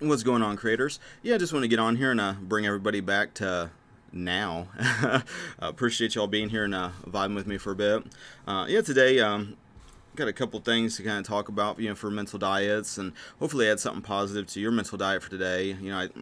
What's going on, creators? Yeah, I just want to get on here and bring everybody back to now. Appreciate y'all being here and vibing with me for a bit. Yeah, today got a couple things to kind of talk about, for mental diets, and hopefully add something positive to your mental diet for today.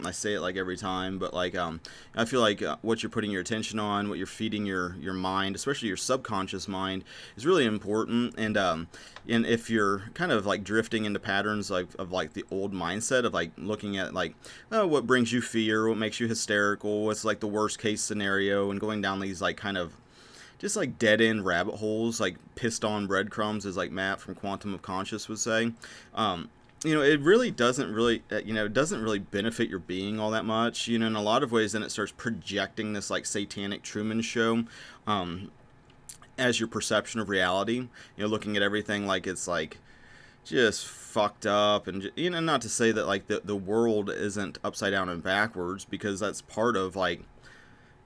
I say it like every time, but I feel like what you're putting your attention on, what you're feeding your mind, especially your subconscious mind, is really important. And if you're kind of like drifting into patterns of like the old mindset of like looking at like, oh, what brings you fear, what makes you hysterical, what's like the worst case scenario, and going down these like kind of just like dead end rabbit holes, like pissed on breadcrumbs, as like Matt from Quantum of Conscious would say. It really doesn't really, it doesn't really benefit your being all that much. In a lot of ways, then it starts projecting this like satanic Truman Show as your perception of reality. Looking at everything like it's like just fucked up, and not to say that like the world isn't upside down and backwards, because that's part of like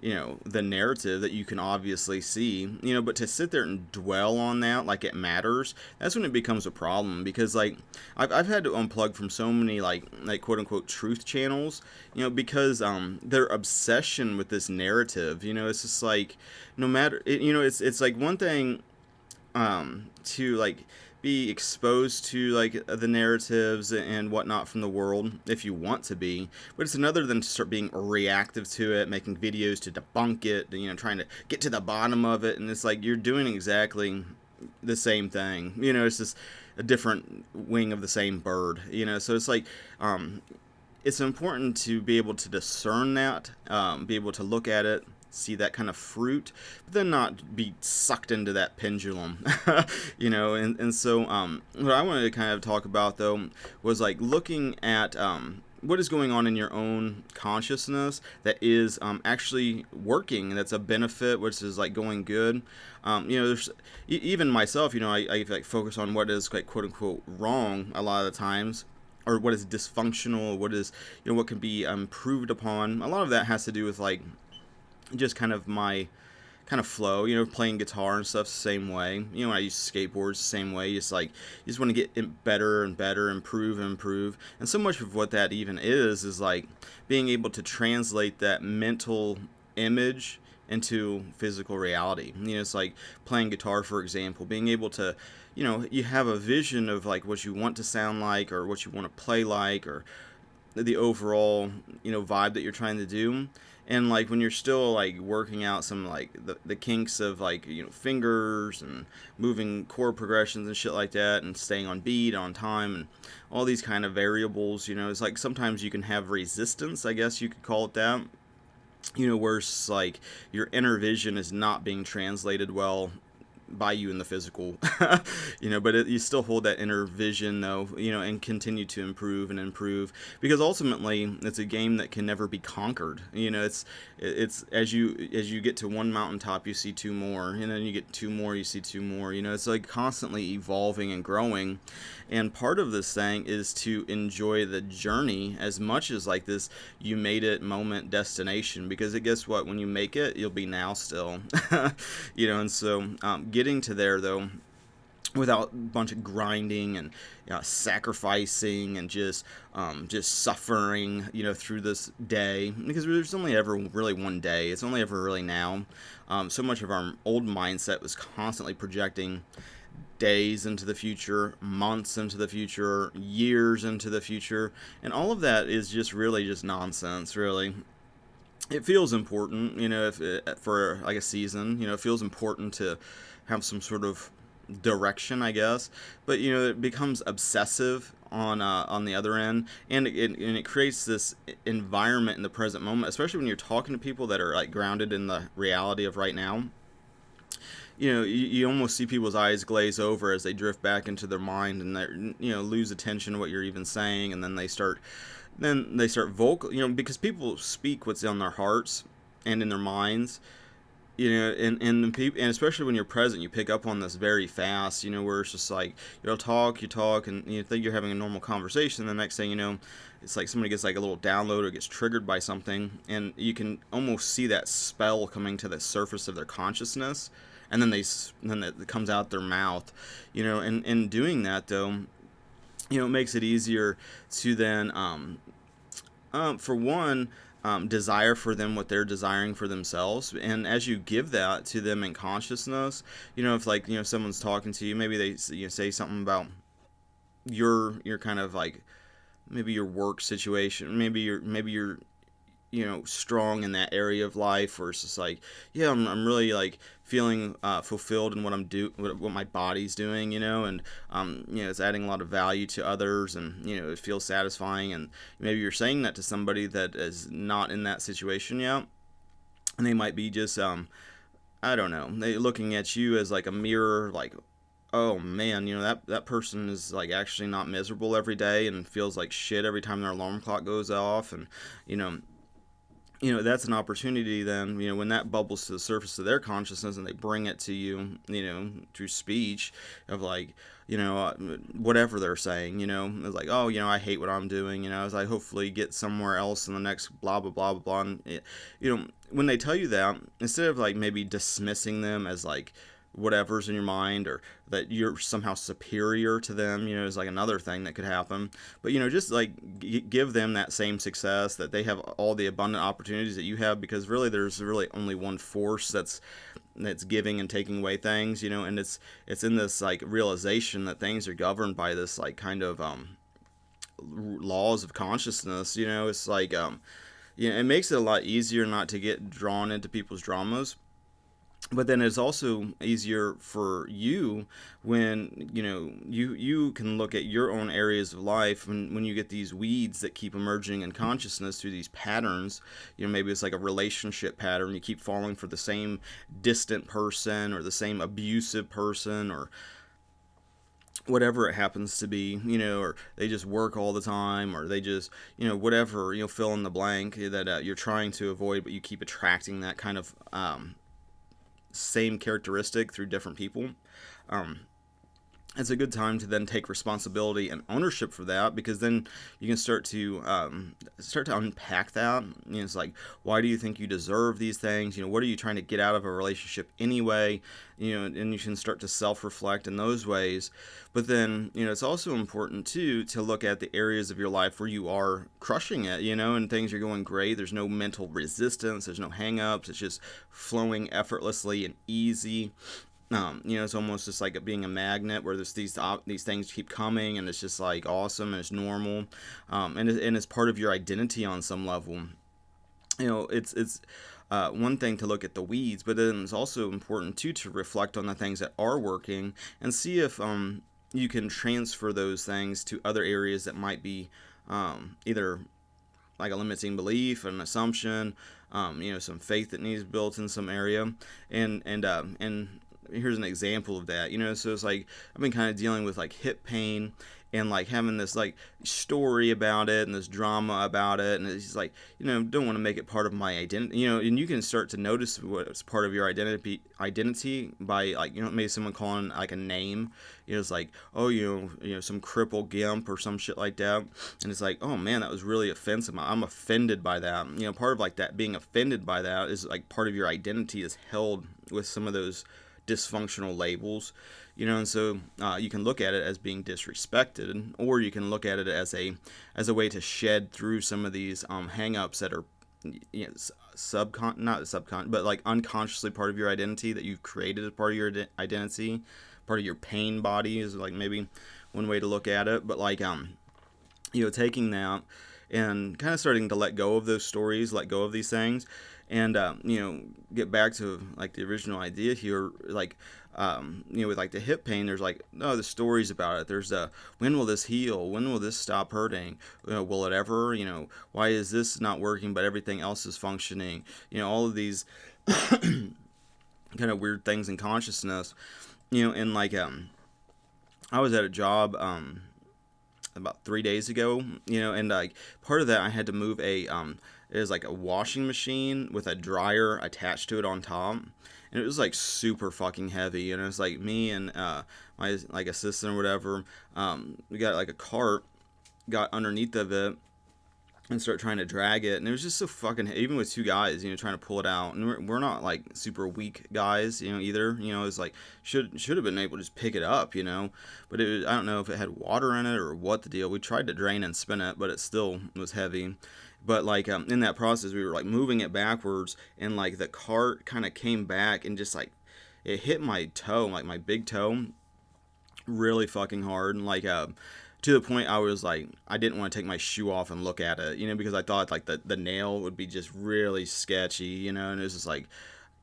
the narrative that you can obviously see, but to sit there and dwell on that like it matters, that's when it becomes a problem. Because like I've had to unplug from so many like quote unquote truth channels, because their obsession with this narrative, it's just like no matter it's like one thing to like be exposed to like the narratives and whatnot from the world if you want to be, but it's another than to start being reactive to it, making videos to debunk it, trying to get to the bottom of it. And it's like you're doing exactly the same thing. It's just a different wing of the same bird. So it's like it's important to be able to discern that, be able to look at it, see that kind of fruit, but then not be sucked into that pendulum. And so what I wanted to kind of talk about though was like looking at what is going on in your own consciousness that is actually working, that's a benefit, which is like going good. There's even myself, I like focus on what is like quote unquote wrong a lot of the times, or what is dysfunctional, what is what can be improved upon. A lot of that has to do with like just kind of my kind of flow, playing guitar and stuff the same way. When I use skateboards the same way, you just want to get better and better, improve and improve. And so much of what that even is like being able to translate that mental image into physical reality. It's like playing guitar, for example, being able to, you have a vision of like what you want to sound like, or what you want to play like, or the overall vibe that you're trying to do. And like when you're still like working out some like the kinks of like fingers and moving chord progressions and shit like that, and staying on beat, on time, and all these kind of variables, it's like sometimes you can have resistance, I guess you could call it that, where it's like your inner vision is not being translated well by you in the physical, but you still hold that inner vision though, and continue to improve and improve, because ultimately it's a game that can never be conquered. It's as you get to one mountaintop, you see two more, and then you get two more, you see two more. It's like constantly evolving and growing, and part of this thing is to enjoy the journey as much as like this you made it moment destination, because guess what, when you make it, you'll be now still. And so getting to there though without a bunch of grinding and sacrificing and just suffering through this day, because there's only ever really one day, it's only ever really now. So much of our old mindset was constantly projecting days into the future, months into the future, years into the future, and all of that is just really just nonsense. Really, it feels important, for like a season, it feels important to have some sort of direction, I guess, but it becomes obsessive on the other end, and it creates this environment in the present moment, especially when you're talking to people that are like grounded in the reality of right now. You almost see people's eyes glaze over as they drift back into their mind, and they lose attention to what you're even saying, and then they start vocal, because people speak what's on their hearts and in their minds. And especially when you're present, you pick up on this very fast, where it's just like, you talk, and you think you're having a normal conversation. The next thing you know, it's like somebody gets like a little download or gets triggered by something, and you can almost see that spell coming to the surface of their consciousness, and then it comes out their mouth, and doing that though, it makes it easier to then For one, desire for them what they're desiring for themselves, and as you give that to them in consciousness, if like someone's talking to you, maybe they say something about your kind of like maybe your work situation, maybe you're strong in that area of life where it's just like, yeah, I'm really like feeling fulfilled in what my body's doing, and it's adding a lot of value to others, and it feels satisfying, and maybe you're saying that to somebody that is not in that situation yet, and they might be just I don't know, they looking at you as like a mirror, like, oh man, that person is like actually not miserable every day and feels like shit every time their alarm clock goes off, and you know that's an opportunity then, when that bubbles to the surface of their consciousness and they bring it to you, through speech of like, whatever they're saying, it's like, oh, I hate what I'm doing, as I hopefully get somewhere else in the next blah blah blah blah blah. And when they tell you that, instead of like maybe dismissing them as like whatever's in your mind, or that you're somehow superior to them, is like another thing that could happen. But just like give them that same success, that they have all the abundant opportunities that you have, because really there's really only one force that's giving and taking away things, and it's in this like realization that things are governed by this like kind of laws of consciousness. It's like it makes it a lot easier not to get drawn into people's dramas. But then it's also easier for you when you can look at your own areas of life, when you get these weeds that keep emerging in consciousness through these patterns. Maybe it's like a relationship pattern, you keep falling for the same distant person, or the same abusive person, or whatever it happens to be, or they just work all the time, or they just, whatever, fill in the blank that you're trying to avoid, but you keep attracting that kind of same characteristic through different people. Um, it's a good time to then take responsibility and ownership for that, because then you can start to unpack that. It's like, why do you think you deserve these things? What are you trying to get out of a relationship anyway? And you can start to self-reflect in those ways. But then it's also important too to look at the areas of your life where you are crushing it, and things are going great. There's no mental resistance, there's no hang-ups, it's just flowing effortlessly and easy. It's almost just like being a magnet, where there's these things keep coming, and it's just like awesome, and it's normal, and it's part of your identity on some level. It's one thing to look at the weeds, but then it's also important too to reflect on the things that are working, and see if you can transfer those things to other areas that might be either like a limiting belief, an assumption, some faith that needs built in some area, and here's an example of that. So it's like I've been kind of dealing with like hip pain, and like having this like story about it and this drama about it, and it's just like, don't want to make it part of my identity, and you can start to notice what's part of your identity by like, maybe someone calling like a name. It's like, oh, some cripple gimp or some shit like that, and it's like, oh man, that was really offensive, I'm offended by that. Part of like that being offended by that is like part of your identity is held with some of those dysfunctional labels, and so you can look at it as being disrespected, or you can look at it as a way to shed through some of these hang-ups that are but like unconsciously part of your identity, that you've created as part of your identity, part of your pain body is like maybe one way to look at it. But like taking that and kind of starting to let go of those stories, let go of these things, and get back to like the original idea here, like with like the hip pain, there's like, no, the stories about it. There's when will this heal? When will this stop hurting? Will it ever? Why is this not working but everything else is functioning? All of these kind of weird things in consciousness. And like I was at a job about 3 days ago, and like part of that I had to move it was like a washing machine with a dryer attached to it on top, and it was like super fucking heavy, and it was like me and my like assistant or whatever, we got like a cart, got underneath of it and start trying to drag it, and it was just so fucking, even with two guys, trying to pull it out, and we're not like super weak guys, either, it's like should have been able to just pick it up, but I don't know if it had water in it or what the deal. We tried to drain and spin it, but it still was heavy. But like in that process, we were like moving it backwards, and like the cart kind of came back and just like it hit my toe, like my big toe, really fucking hard, and like to the point I was like I didn't want to take my shoe off and look at it, because I thought like the nail would be just really sketchy, and it was just like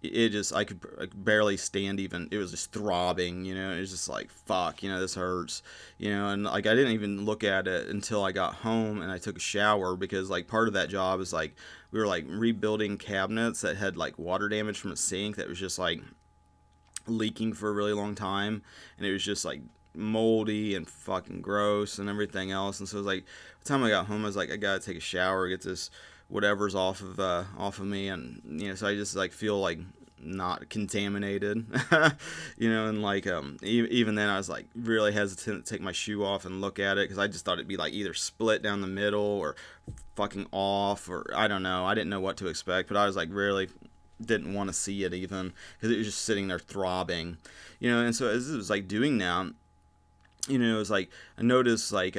it just I could barely stand, even it was just throbbing, it was just like fuck, this hurts, and like I didn't even look at it until I got home and I took a shower, because like part of that job is like we were like rebuilding cabinets that had like water damage from a sink that was just like leaking for a really long time, and it was just like moldy and fucking gross and everything else. And so it was like by the time I got home I was like I gotta take a shower, get this whatever's off of me, and so I just like feel like not contaminated. And like even then I was like really hesitant to take my shoe off and look at it, because I just thought it'd be like either split down the middle or fucking off, or I don't know, I didn't know what to expect, but I was like really didn't want to see it, even because it was just sitting there throbbing, and so as it was like doing that, it was like I noticed like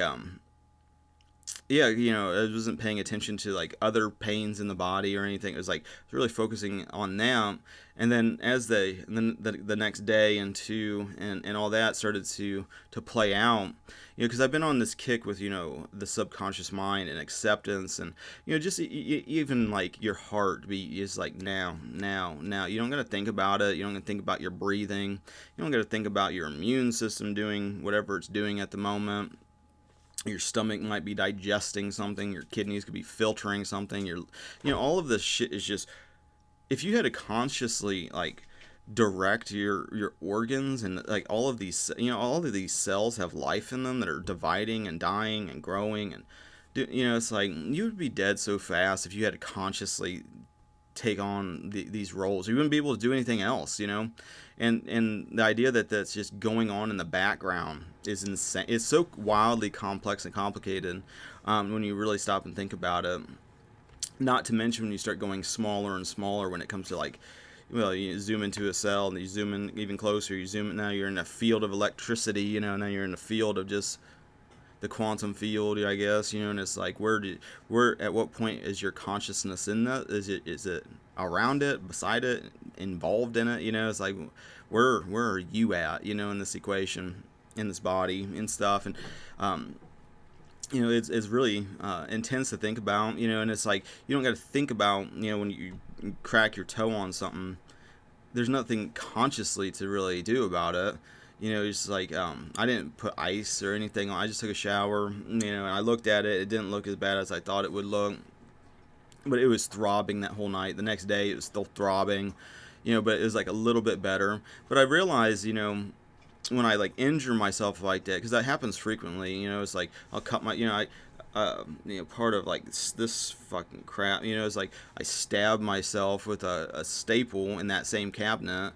yeah, I wasn't paying attention to like other pains in the body or anything. It was like I was really focusing on them. And then and then the next day and two and all that started to play out, because I've been on this kick with, the subconscious mind and acceptance, and, just even like your heart beat is like now. You don't got to think about it. You don't got to think about your breathing. You don't got to think about your immune system doing whatever it's doing at the moment. Your stomach might be digesting something, your kidneys could be filtering something, all of this shit is just, if you had to consciously like direct your organs, and like all of these cells have life in them that are dividing and dying and growing, and it's like you would be dead so fast if you had to consciously take on these roles. You wouldn't be able to do anything else, and the idea that that's just going on in the background is insane. It's so wildly complex and complicated when you really stop and think about it. Not to mention when you start going smaller and smaller when it comes to like, well, you zoom into a cell and you zoom in even closer. You zoom in, now you're in a field of electricity, now you're in a field of just the quantum field, I guess, and it's like where at what point is your consciousness in that? Is it around it, beside it, involved in it? It's like where are you at, in this equation, in this body and stuff, and it's really intense to think about, and it's like you don't got to think about, when you crack your toe on something, there's nothing consciously to really do about it. It's like I didn't put ice or anything on. I just took a shower, and I looked at it. It didn't look as bad as I thought it would look, but it was throbbing that whole night. The next day, it was still throbbing, but it was like a little bit better. But I realized, when I like injure myself like that, because that happens frequently, it's like I'll cut my, part of like this fucking crap, it's like I stabbed myself with a staple in that same cabinet.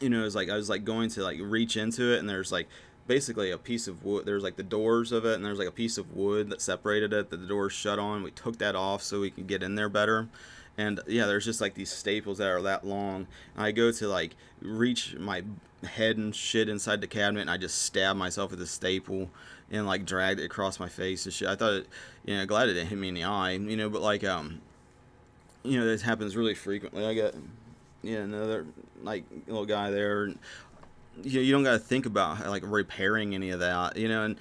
It's like I was like going to like reach into it, and there's like basically a piece of wood. There's like the doors of it, and there's like a piece of wood that separated it that the doors shut on. We took that off so we could get in there better. And yeah, there's just like these staples that are that long. And I go to like reach my head and shit inside the cabinet, and I just stab myself with a staple and like dragged it across my face and shit. I thought glad it didn't hit me in the eye, but like this happens really frequently. I got another like little guy there. You don't got to think about like repairing any of that, and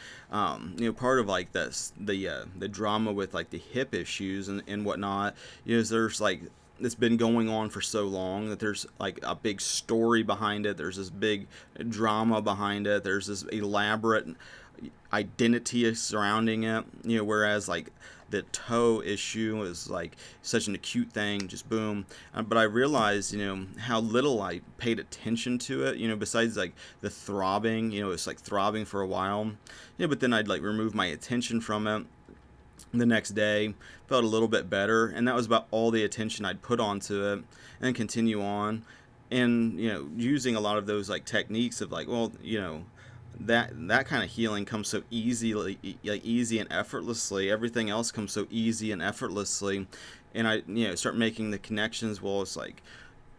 part of like this the drama with like the hip issues and whatnot is there's like it's been going on for so long that there's like a big story behind it. There's this big drama behind it. There's this elaborate identity surrounding it, whereas like the toe issue is like such an acute thing, just boom. But I realized, how little I paid attention to it, besides like the throbbing, it's like throbbing for a while, but then I'd like remove my attention from it. The next day, felt a little bit better, and that was about all the attention I'd put onto it, and then continue on. And, using a lot of those like techniques of like, well, that kind of healing comes so easily, like easy and effortlessly. Everything else comes so easy and effortlessly, and I start making the connections. Well, it's like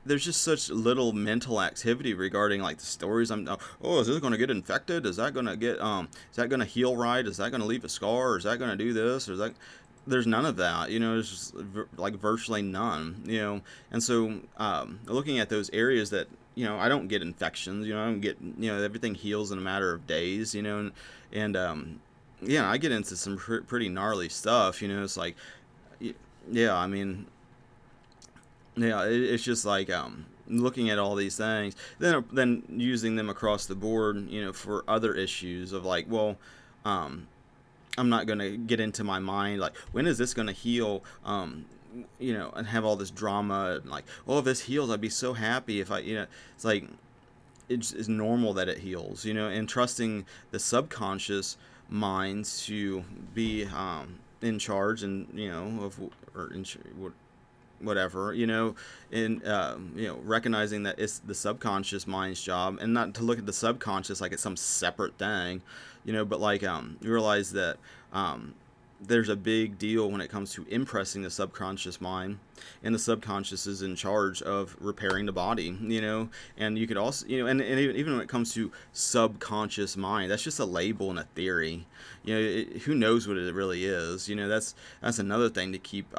there's just such little mental activity regarding like the stories. Is this going to get infected? Is that going to get is that going to heal right? Is that going to leave a scar? Or is that going to do this? Or is that there's none of that, there's just like virtually none, and so looking at those areas that, I don't get infections, I don't get, everything heals in a matter of days, and yeah, I get into some pretty gnarly stuff, it's like, yeah, I mean, yeah, it's just like, looking at all these things, then using them across the board, for other issues of like, well, um, I'm not going to get into my mind like, when is this going to heal, and have all this drama and like, oh, if this heals, I'd be so happy if I, it's like, it's normal that it heals, and trusting the subconscious mind to be, in charge, and of, or in, whatever, and recognizing that it's the subconscious mind's job, and not to look at the subconscious like it's some separate thing, but like, realize that, there's a big deal when it comes to impressing the subconscious mind, and the subconscious is in charge of repairing the body, and you could also, and even when it comes to subconscious mind, that's just a label and a theory, who knows what it really is, that's another thing to keep,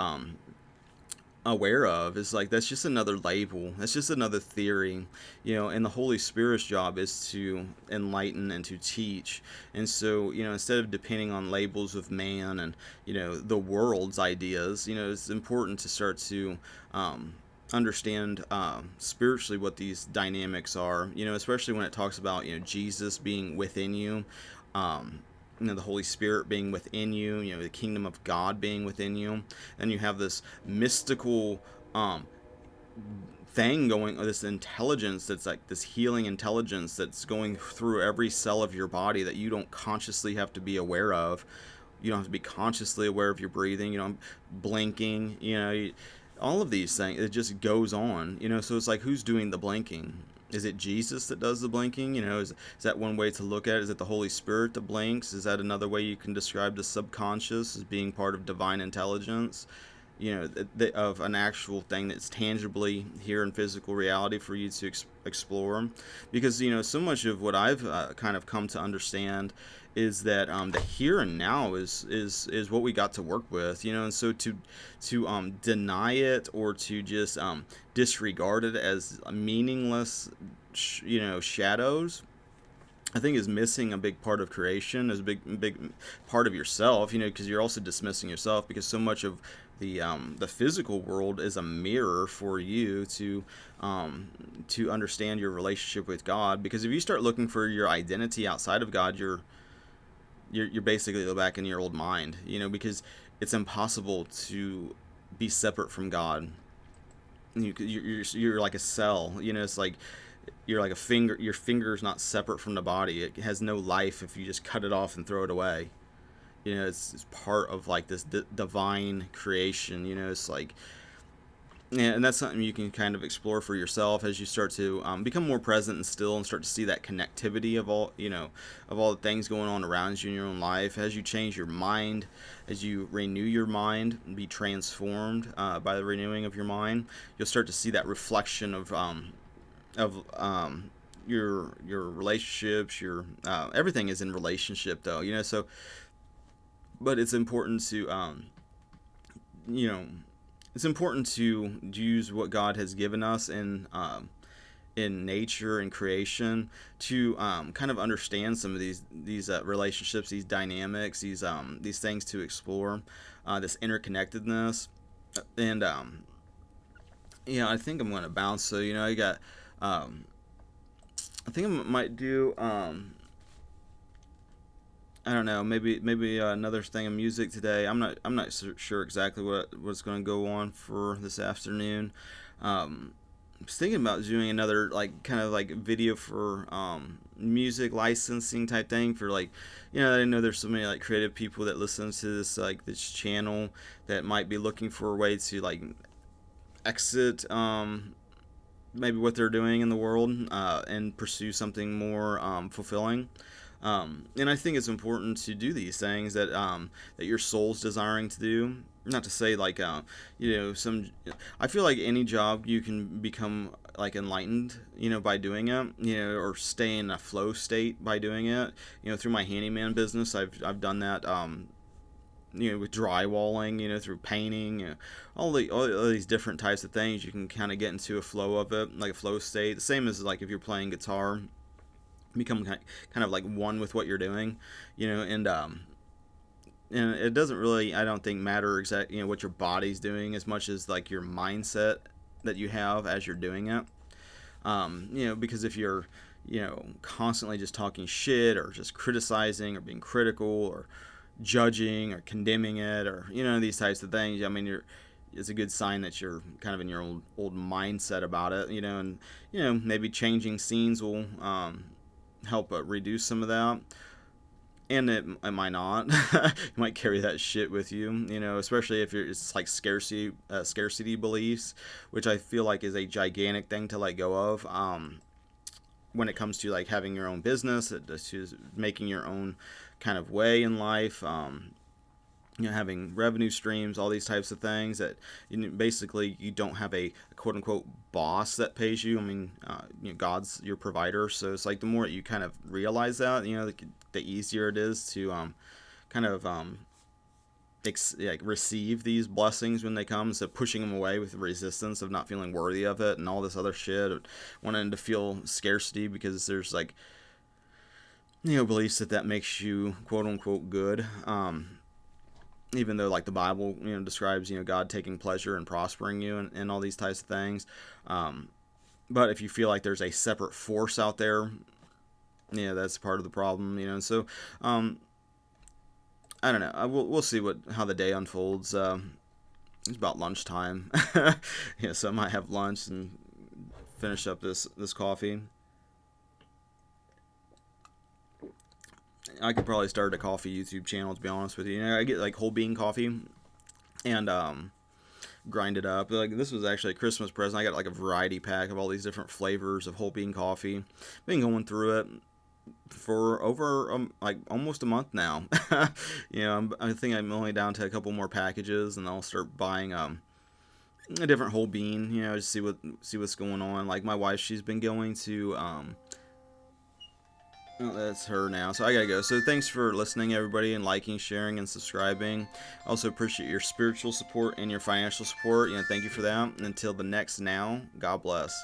aware of, is like, that's just another label, that's just another theory, and the Holy Spirit's job is to enlighten and to teach. And so, instead of depending on labels of man and, the world's ideas, it's important to start to, understand, spiritually, what these dynamics are, especially when it talks about, Jesus being within you, um, the Holy Spirit being within you, the kingdom of God being within you, and you have this mystical, um, thing going, this intelligence that's like this healing intelligence that's going through every cell of your body that you don't consciously have to be aware of. You don't have to be consciously aware of your breathing, blinking, all of these things. It just goes on, so it's like, who's doing the blinking? Is it Jesus that does the blinking? Is that one way to look at it? Is it the Holy Spirit that blinks? Is that another way you can describe the subconscious as being part of divine intelligence? Of an actual thing that's tangibly here in physical reality for you to explore. Because, so much of what I've, kind of come to understand is that, the here and now is what we got to work with, and so to deny it, or to just, disregard it as meaningless, shadows, I think is missing a big part of creation, is a big part of yourself, because you're also dismissing yourself, because so much of the physical world is a mirror for you to understand your relationship with God. Because if you start looking for your identity outside of God, you're basically back in your old mind, because it's impossible to be separate from God. You're like a cell, it's like, you're like a finger. Your finger's not separate from the body. It has no life if you just cut it off and throw it away. It's part of like this divine creation. It's like, yeah, and that's something you can kind of explore for yourself as you start to, become more present and still, and start to see that connectivity of all, of all the things going on around you in your own life. As you change your mind, as you renew your mind, and be transformed, by the renewing of your mind, you'll start to see that reflection of your relationships, your, everything is in relationship, though, so, but it's important to, you know it's important to use what God has given us in nature and creation to, kind of understand some of these relationships, these dynamics, these things to explore, this interconnectedness. And I think I'm going to bounce. So, I got, I think I might do, I don't know, maybe another thing of music today. I'm not sure exactly what's going to go on for this afternoon. I was thinking about doing another, like, kind of like video for, music licensing type thing for, like, I know there's so many like creative people that listen to this channel, that might be looking for a way to, like, exit, maybe what they're doing in the world, and pursue something more, fulfilling. And I think it's important to do these things that your soul's desiring to do. Not to say, like, some. I feel like any job you can become, like, enlightened, by doing it, or stay in a flow state by doing it. Through my handyman business, I've done that. with drywalling, through painting, all these different types of things. You can kind of get into a flow of it, like a flow state. The same as like if you're playing guitar, become kind of like one with what you're doing, and it doesn't really, I don't think, matter exactly what your body's doing as much as like your mindset that you have as you're doing it. Because if you're constantly just talking shit or just criticizing or being critical or judging or condemning it, or these types of things, I mean, it's a good sign that you're kind of in your old mindset about it, and maybe changing scenes will help reduce some of that. And it might not. You might carry that shit with you, especially if it's like scarcity beliefs, which I feel like is a gigantic thing to let go of. When it comes to like having your own business, to making your own kind of way in life, having revenue streams, all these types of things that basically you don't have a quote unquote boss that pays you. I mean, God's your provider, so it's like the more you kind of realize that, the easier it is to kind of like receive these blessings when they come, instead of pushing them away with the resistance of not feeling worthy of it and all this other shit, wanting to feel scarcity because there's like beliefs that makes you quote unquote good. Even though like the Bible describes God taking pleasure in prospering you and all these types of things, but if you feel like there's a separate force out there, that's part of the problem. And so I don't know. We'll see how the day unfolds. It's about lunchtime, so I might have lunch and finish up this coffee. I could probably start a coffee YouTube channel, to be honest with you. I get like whole bean coffee and grind it up. Like this was actually a Christmas present. I got like a variety pack of all these different flavors of whole bean coffee. Been going through it for over like almost a month now. I think I'm only down to a couple more packages, and I'll start buying a different whole bean. Just see what's going on. Like my wife, she's been going to oh, that's her now. So I gotta go. So thanks for listening, everybody, and liking, sharing, and subscribing. I also appreciate your spiritual support and your financial support. Thank you for that. And until the next now, God bless.